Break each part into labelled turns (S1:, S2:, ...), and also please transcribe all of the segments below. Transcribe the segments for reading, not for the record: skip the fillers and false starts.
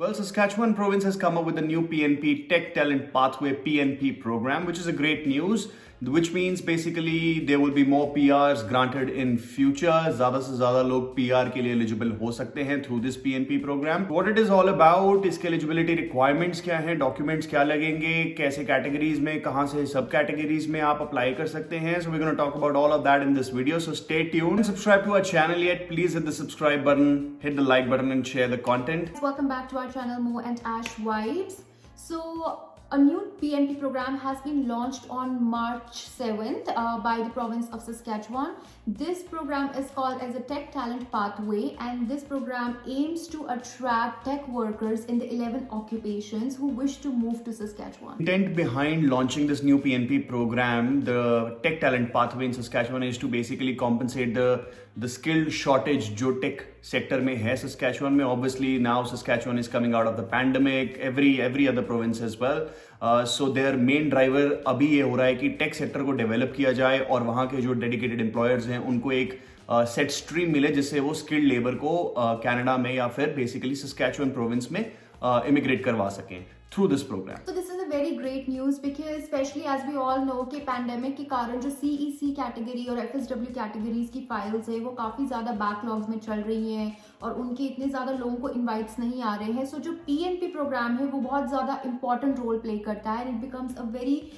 S1: Well, Saskatchewan province has come up with a new PNP Tech Talent Pathway PNP program, which is a great news, which means basically there will be more PRs granted in future. ज़्यादा से ज़्यादा लोग PR के लिए eligible हो सकते हैं through this PNP program. What it is all about, इसके eligibility requirements क्या हैं, documents क्या लगेंगे, कैसे categories में, कहाँ से सब categories में आप apply कर सकते हैं. So we're going to talk about all of that in this video. So stay tuned. Subscribe to our channel yet. Please hit the subscribe button, hit the like button, and share the content.
S2: Welcome back to our channel Mo and Ash Vibes. So a new PNP program has been launched on March 7th by the province of Saskatchewan. This program is called as a Tech Talent Pathway, and this program aims to attract tech workers in the 11 occupations who wish to move to Saskatchewan.
S1: Intent behind launching this new PNP program, the Tech Talent Pathway in Saskatchewan, is to basically compensate the skilled shortage जो tech sector में है Saskatchewan में. Obviously now Saskatchewan is coming out of the pandemic, every other province as well. So their main driver अभी ये हो रहा है कि tech sector को develop किया जाए और वहाँ के जो dedicated employers हैं उनको एक set stream मिले जिससे वो skilled labor को Canada में या फिर basically Saskatchewan province में immigrate करवा सकें through this program.
S2: So this is a very great news because especially as we all know कि pandemic के कारण जो CEC category और FSW categories की files है वो काफ़ी ज़्यादा backlogs में चल रही हैं और उनके इतने ज़्यादा लोगों को invites नहीं आ रहे हैं. So जो PNP program है वो बहुत ज़्यादा important role play करता है and it becomes a very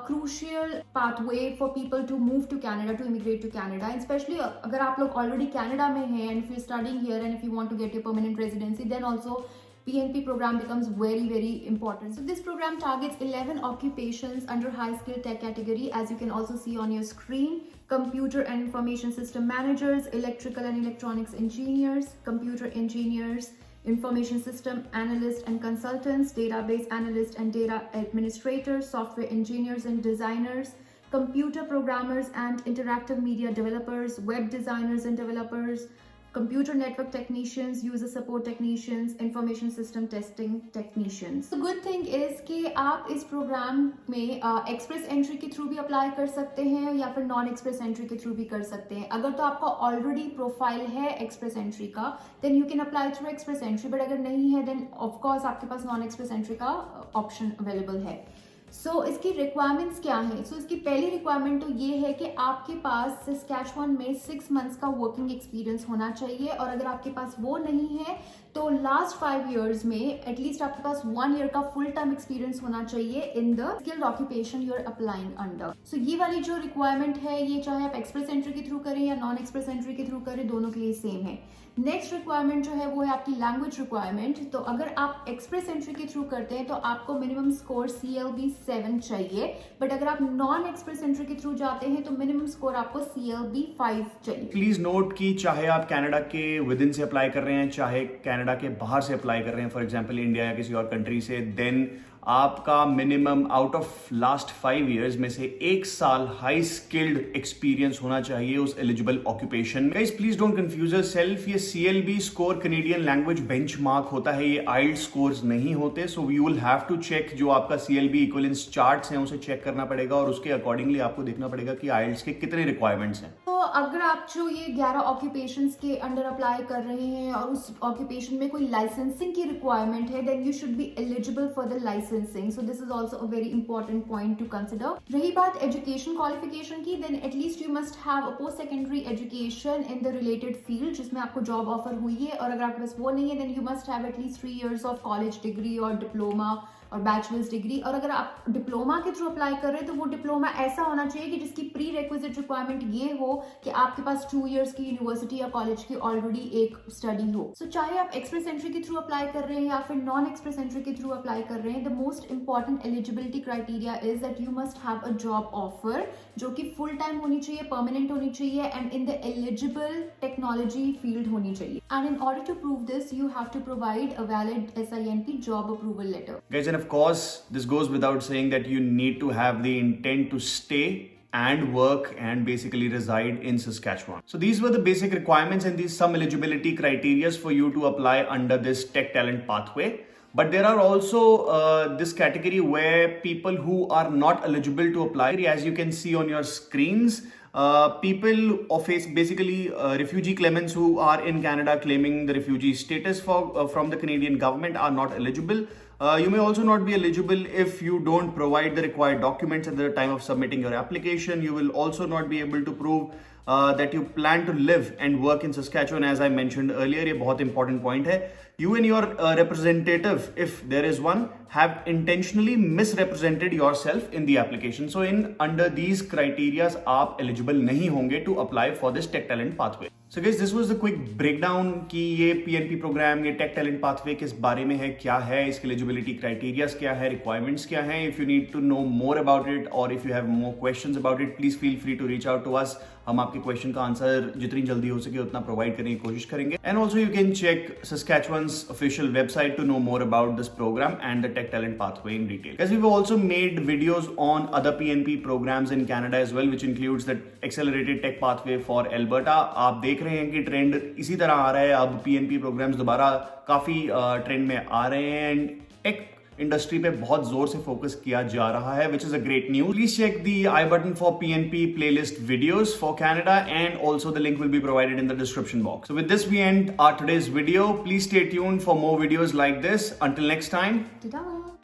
S2: crucial pathway for people to move to Canada, to immigrate to Canada. And especially अगर आप लोग already Canada में हैं and if you're studying here and if you want to get your permanent residency, then also PNP program becomes very important. So this program targets 11 occupations under high skill tech category, as you can also see on your screen: computer and information system managers, electrical and electronics engineers, computer engineers, information system analysts and consultants, database analysts and data administrators, software engineers and designers, computer programmers and interactive media developers, web designers and developers, computer network technicians, user support technicians, information system testing technicians. The good thing is कि आप इस program में express entry के through भी apply कर सकते हैं या फिर नॉन एक्सप्रेस एंट्री के थ्रू भी कर सकते हैं. अगर तो आपका ऑलरेडी प्रोफाइल है एक्सप्रेस एंट्री का then you can apply through express entry, but अगर नहीं है देन ऑफकोर्स आपके पास नॉन एक्सप्रेस एंट्री का ऑप्शन अवेलेबल है. सो इसकी रिक्वायरमेंट्स क्या हैं? सो इसकी पहली रिक्वायरमेंट तो ये है कि आपके पास सस्कैचुअन में 6 मंथ्स का वर्किंग एक्सपीरियंस होना चाहिए, और अगर आपके पास वो नहीं है तो लास्ट 5 इयर्स में एटलीस्ट आपके पास 1 ईयर का फुल टाइम एक्सपीरियंस होना चाहिए in the skilled occupation you are applying under. So ये वाली जो रिक्वायरमेंट है ये चाहे आप एक्सप्रेस एंट्री के थ्रू करें या नॉन एक्सप्रेस एंट्री के थ्रू करें, दोनों के लिए सेम है. नेक्स्ट रिक्वायरमेंट जो है वो है आपकी लैंग्वेज रिक्वायरमेंट. तो अगर आप एक्सप्रेस एंट्री के थ्रू करते हैं तो आपको मिनिमम स्कोर CLB 7 चाहिए, बट अगर आप नॉन एक्सप्रेस एंट्री के थ्रू जाते हैं तो मिनिमम स्कोर आपको CLB 5 चाहिए.
S1: प्लीज नोट कि चाहे आप कनाडा के विद इन से अप्लाई कर रहे हैं चाहे कनाडा के बाहर से अप्लाई कर रहे हैं, फॉर एग्जांपल इंडिया या किसी और कंट्री से, देन आपका minimum out of last 5 years में से 1 साल हाई स्किल्ड एक्सपीरियंस होना चाहिए उस एलिजिबल ऑक्यूपेशन में. Guys please don't confuse yourself. ये CLB score Canadian language benchmark होता है, ये IELTS स्कोर्स नहीं होते. So you will have to check जो आपका CLB इक्विवेलेंस चार्ट्स हैं उसे चेक करना पड़ेगा और उसके अकॉर्डिंगली आपको देखना पड़ेगा कि IELTS के कितने रिक्वायरमेंट्स हैं.
S2: तो अगर आप जो ये 11 ऑक्यूपेशंस के अंडर अप्लाई कर रहे हैं और उस ऑक्यूपेशन में कोई लाइसेंसिंग की रिक्वायरमेंट है then you should be eligible for the licensing. So this is also a very important point to consider. रही बात एजुकेशन क्वालिफिकेशन की, then at least you must have a post secondary education in the related field जिसमें आपको job offer हुई है, और अगर आपके पास वो नहीं है then you must have at least 3 years of college degree और डिप्लोमा और बैचलर्स डिग्री. और अगर आप डिप्लोमा के थ्रू अप्लाई कर रहे हैं तो वो डिप्लोमा ऐसा होना चाहिए कि जिसकी प्री रिक्विजिट रिक्वायरमेंट ये हो कि आपके पास 2 इयर्स की यूनिवर्सिटी या कॉलेज की ऑलरेडी एक स्टडी हो. सो चाहे आप एक्सप्रेस एंट्री के थ्रू अप्लाई कर रहे हैं या फिर नॉन एक्सप्रेस एंट्री के थ्रू अप्लाई कर रहे हैं, the most important eligibility criteria is that you must have a job offer जो कि फुल टाइम होनी चाहिए, परमानेंट होनी चाहिए and in the eligible technology field होनी चाहिए. And in order to prove this you have to provide a valid SINP job approval letter.
S1: Of course, this goes without saying that you need to have the intent to stay and work and basically reside in Saskatchewan. So these were the basic requirements and these some eligibility criteria for you to apply under this Tech Talent Pathway. But there are also this category where people who are not eligible to apply, as you can see on your screens, people of face basically refugee claimants who are in Canada claiming the refugee status from the Canadian government are not eligible. You may also not be eligible if you don't provide the required documents at the time of submitting your application. You will also not be able to prove that you plan to live and work in Saskatchewan, as I mentioned earlier. ये बहुत important point है. You and your representative, if there is one, have intentionally misrepresented yourself in the application. So under these criteria, आप eligible नहीं होंगे to apply for this Tech Talent Pathway. So guys, this was the quick breakdown कि ये PNP program, ये Tech Talent Pathway किस बारे में है, क्या है, इसके eligibility criteria क्या है, requirements क्या हैं. If you need to know more about it or if you have more questions about it, please feel free to reach out to us. हम आपके क्वेश्चन का आंसर जितनी जल्दी हो सके उतना प्रोवाइड करने की कोशिश करेंगे. And also you can check Saskatchewan's official website to know more about this program and the Tech Talent Pathway in detail. As we've also made videos on other PNP programs in Canada as well, which includes the Accelerated Tech Pathway for Alberta. आप देख रहे हैं कि trend इसी तरह आ रहा है. अब PNP programs दोबारा काफी ट्रेंड में आ रहे हैं एंड टेक इंडस्ट्री पे बहुत जोर से फोकस किया जा रहा है, which is a great news. Please check the I button for PNP playlist videos for Canada, and also the link will be provided in the description box. So with this we end our today's video. Please stay tuned for more videos like this. Until next time.
S2: Ta-da!